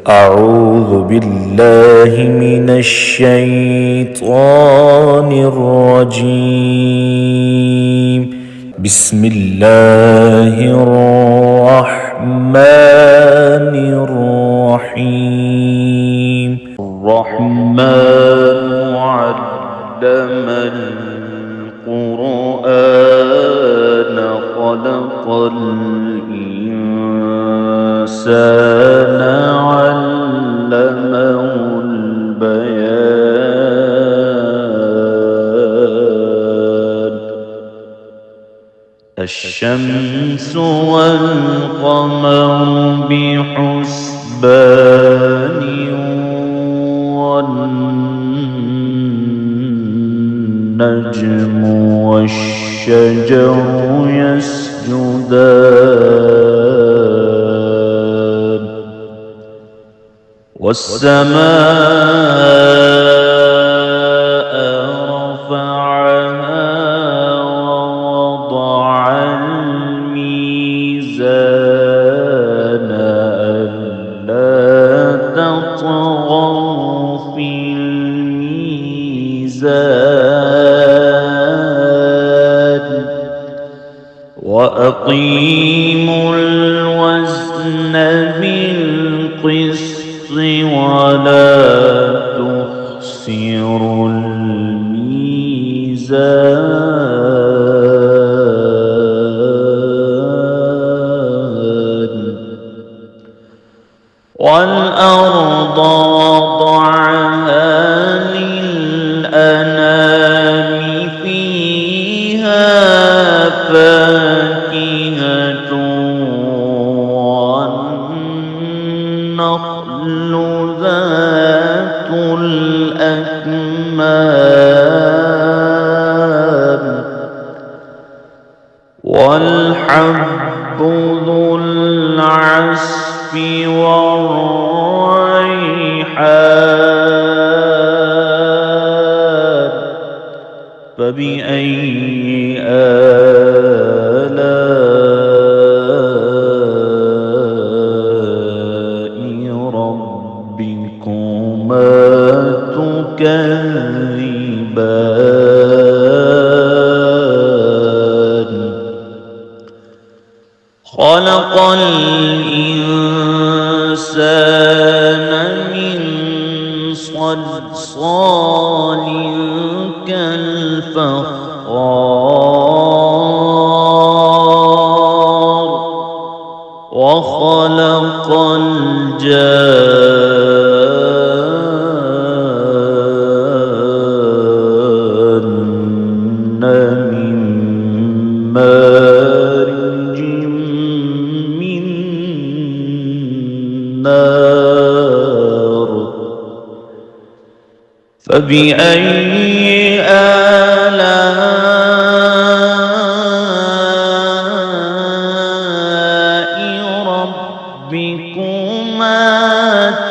أعوذ بالله من الشيطان الرجيم. بسم الله الرحمن الرحيم. الرحمن علم القرآن خلق الإنسان علمه البيان. الشمس والقمر بحسبان والنجم والشجر يسجدان. والسماء رفعها ووضع الميزان ألا تطغوا في الميزان وأقيموا الوزن بالقسط ولا تخسروا الميزان. والأرض وضعها للأنام فيها فاكهة والنخل ذات الأكمام والحب ذو العصف والريحان. فبأي آلاء ربكما تكذبان. خلق الإنسان من صلصال كالفخار وخلق الجان من مارج من نار. فبأي آلاء ربكما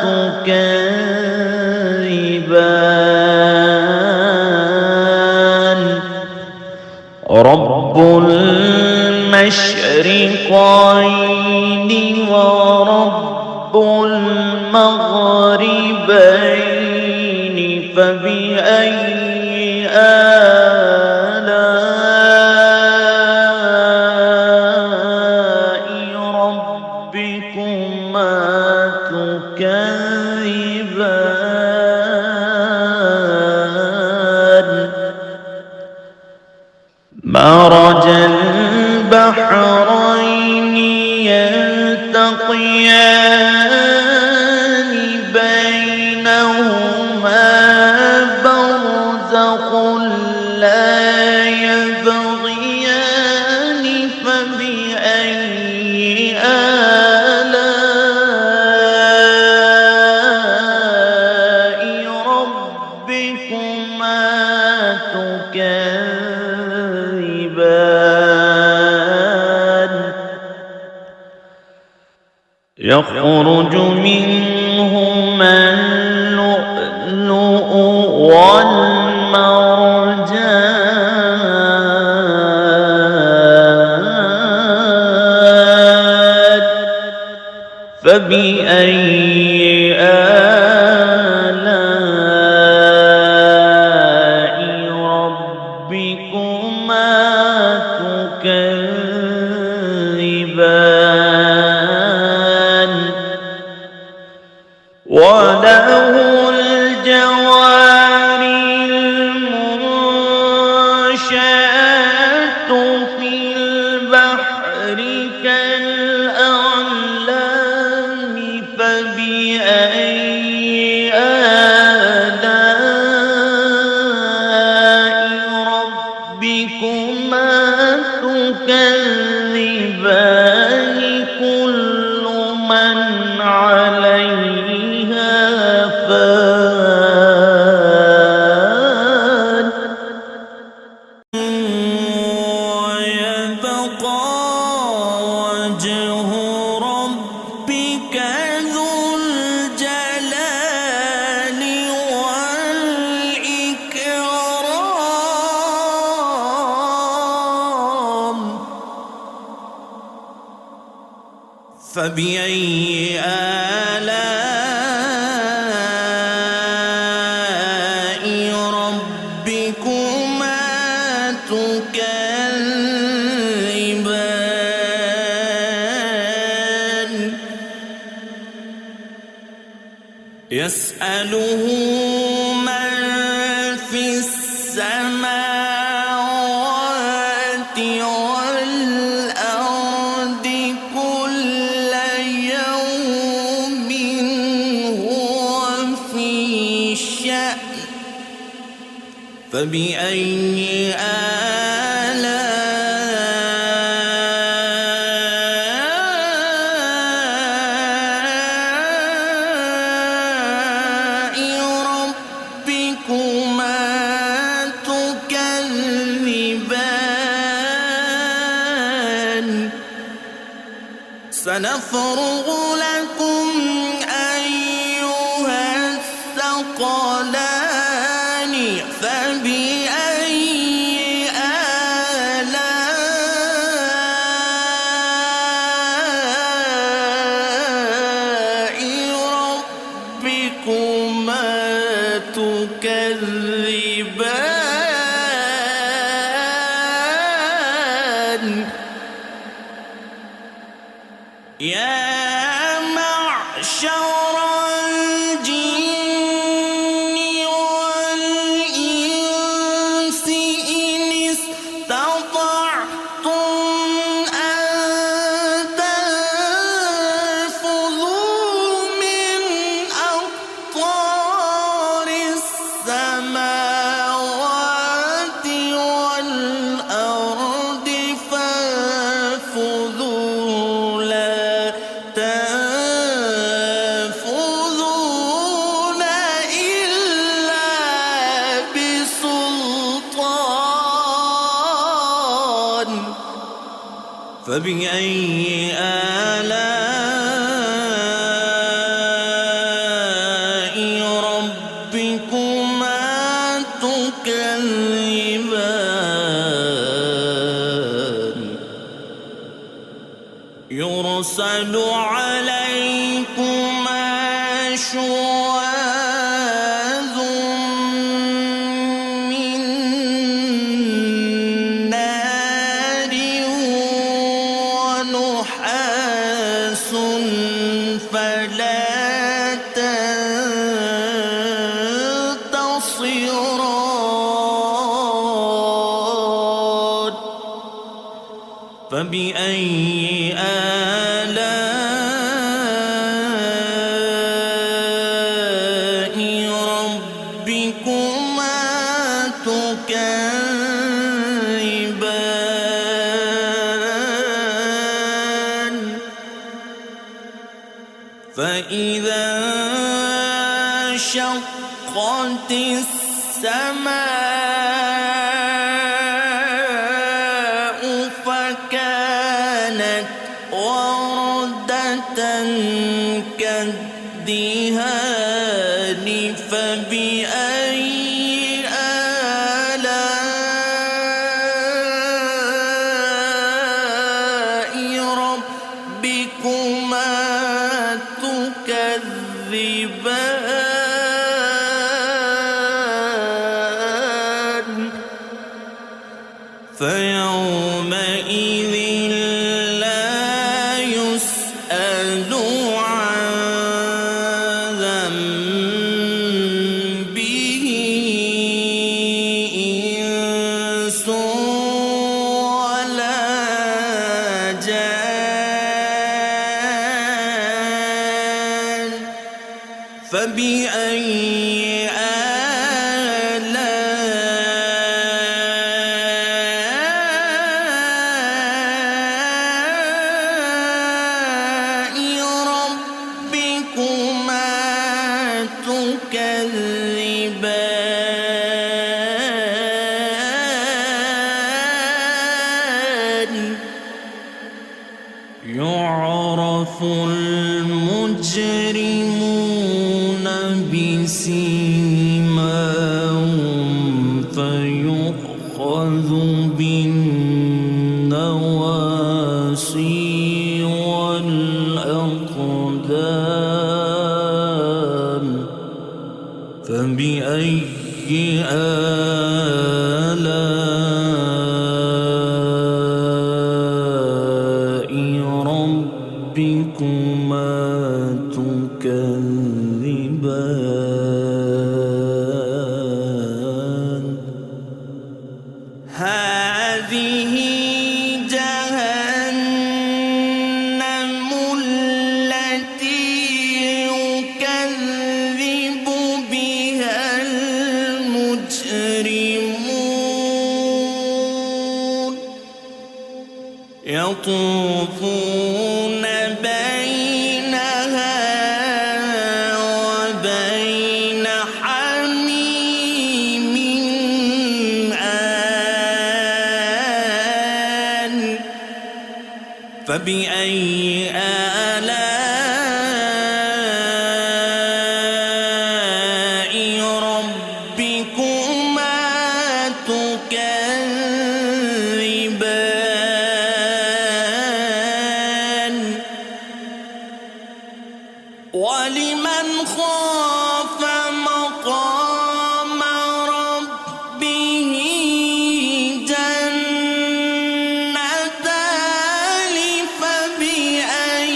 تكذبان. رب المشرقين ورب المغربين. فبأي آلاء ربكما تكذبان. مرج البحرين يلتقيان بينهما برزخ لا يبغيان. فبأي آلاء ربكما تكذبان. يخرج منهما اللؤلؤ والمرجان. فبأي وله الجوار المنشآت في البحر كالأعلام فبأي آلاء ربكما تكذبان كل من عليها فان ويبقى وجه ربك ذو الجلال والإكرام فبأي آلاء ربكما تكذبان يسأله من في السماوات والأرض كل يوم هو في شأن فبأي آلاء ربكما تكذبان سنفرغ لكم أيها الثقلان فبأي آلاء ربكما تكذبان يا معشر الجن والإنس إن استطعتم أن تنفذوا من أقطار السماوات والأرض فانفذوا لا تنفذون إلا بسلطان فبأي آلاء ربكما تكذبان يرسل عليكما شواظ من نار ونحاس فلا تنتصران فبأي آلاء ربكما تكذبان فإذا انشقت السماء فكانت وردة كالدهان فبأي آلاء ربكما تكذبان فيومئذ لا يسأل عن فبأي آلاء ربكما تكذبان يعرف المجرمون بسيماهم فيؤخذ بالنواصي والأقدام فبأي آلاء ربكما تكذبان هذه جهنم التي يكذب بها المجرمون يطوفون بينها وبين حميم آن فبأي آلاء ربكما تكذبان ولمن خاف مقام ربه جنتان فبأي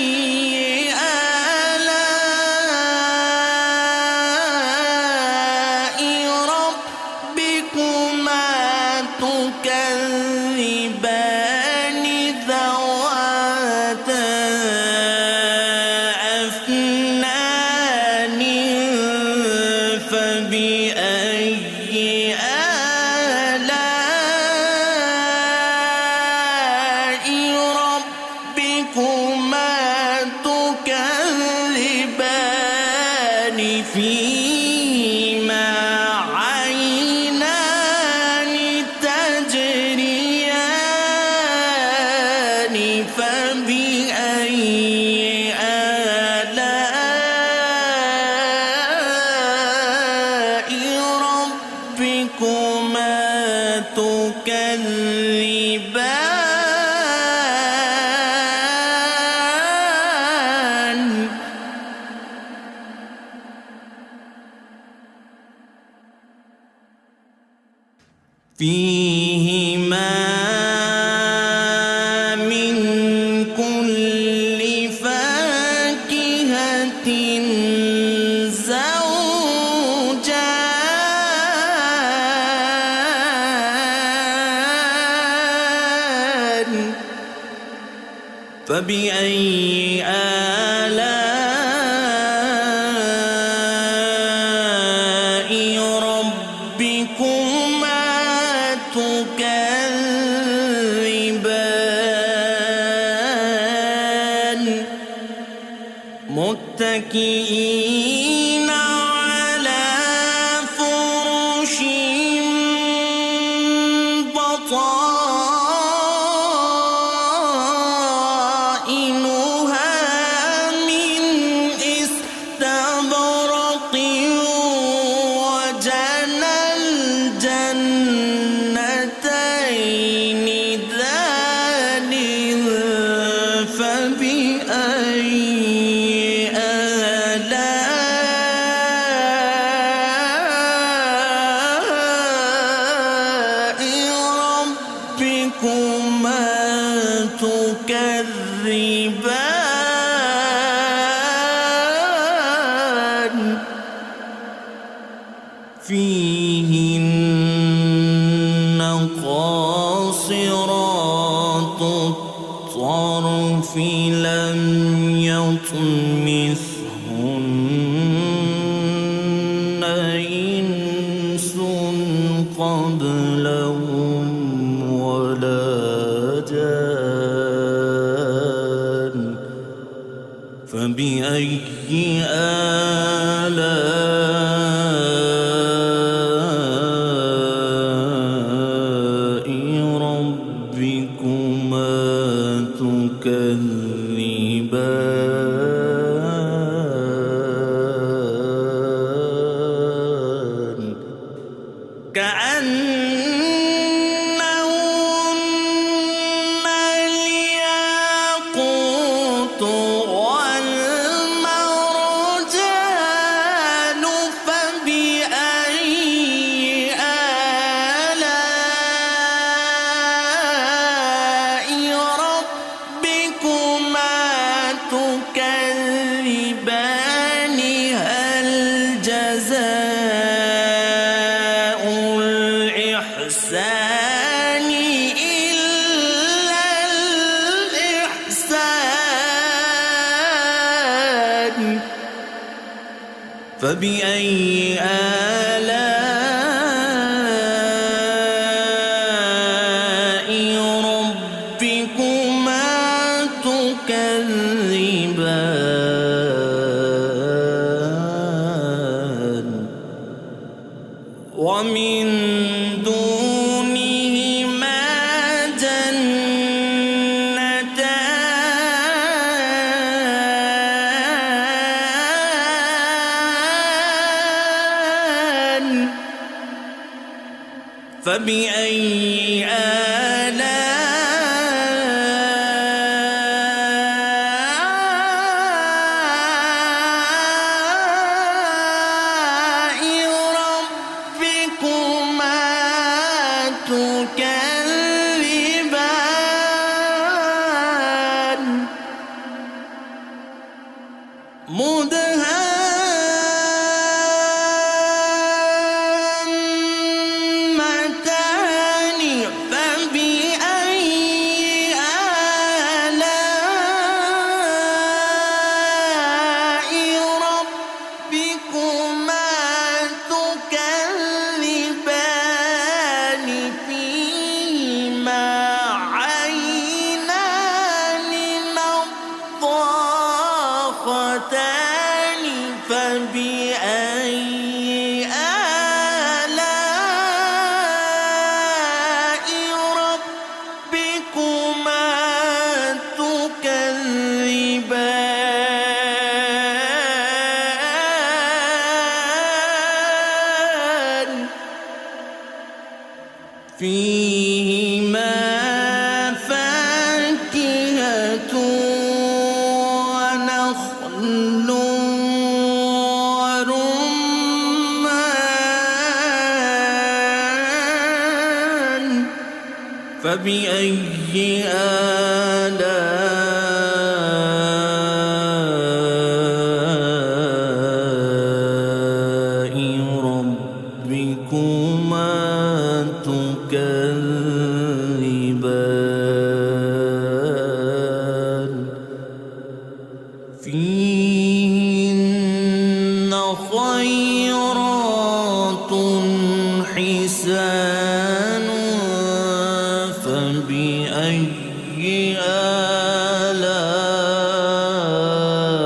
آلاء ربكما تكذبان ذواتا أفنان فبأي آلاء ربكما تكذبان فيهما عينان تجريان فبأي آلاء ربكما تكذبان فيهما من كل فاكهة زوجان فبأي آلاء ربكما تكذبان متكئين على فرش بطائنها من استبرق وجنى الجنتين دان فبأي آلاء ربكما تكذبان فيهن قاصرات الطرف لم يطمثهن فبأي آلاء ربكما تكذبان ومن دونهما جنتان فبأي آلاء ربكما تكذبان مدهامتان فبأي آلاء ربكما تكذبان فيهما عينان نضاختان فبأي آلاء ربكما تكذبان فيهما فاكهة ونخل ورمان فبأي آلاء ربكما تكذبان فيهن خيرات حسان فبأي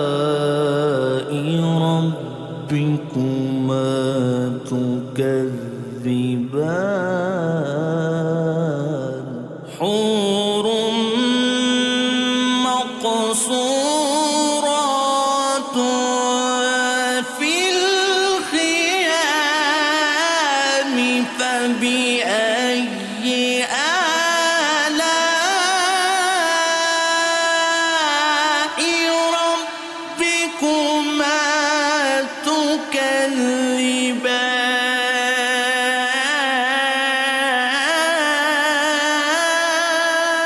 آلاء ربكما تكذبان حور مقصورات في الخيام فبأي آلاء ربكما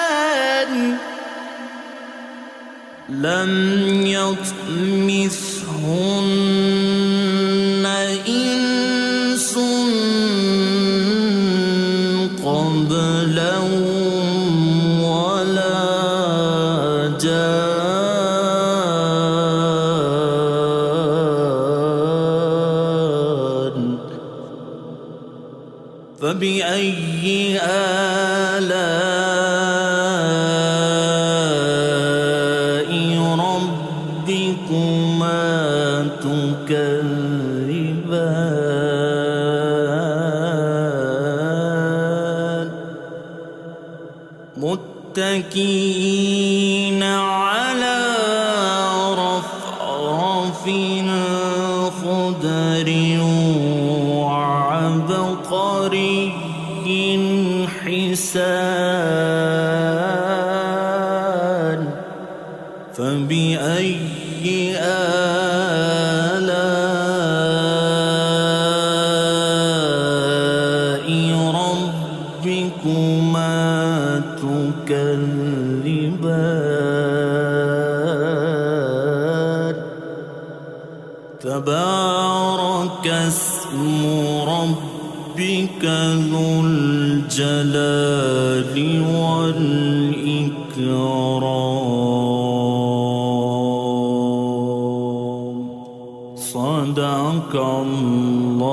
تكذبان لم يطمثهن إنس قبلهم ولا جان فبأي آلاء ربكما تكذبان متكئين على رفرف خضر وعبقري حسان فبأي آلاء ربكما تكذبان تبارك اسم ربك ذو الجلال والإكرام صدق صدق الله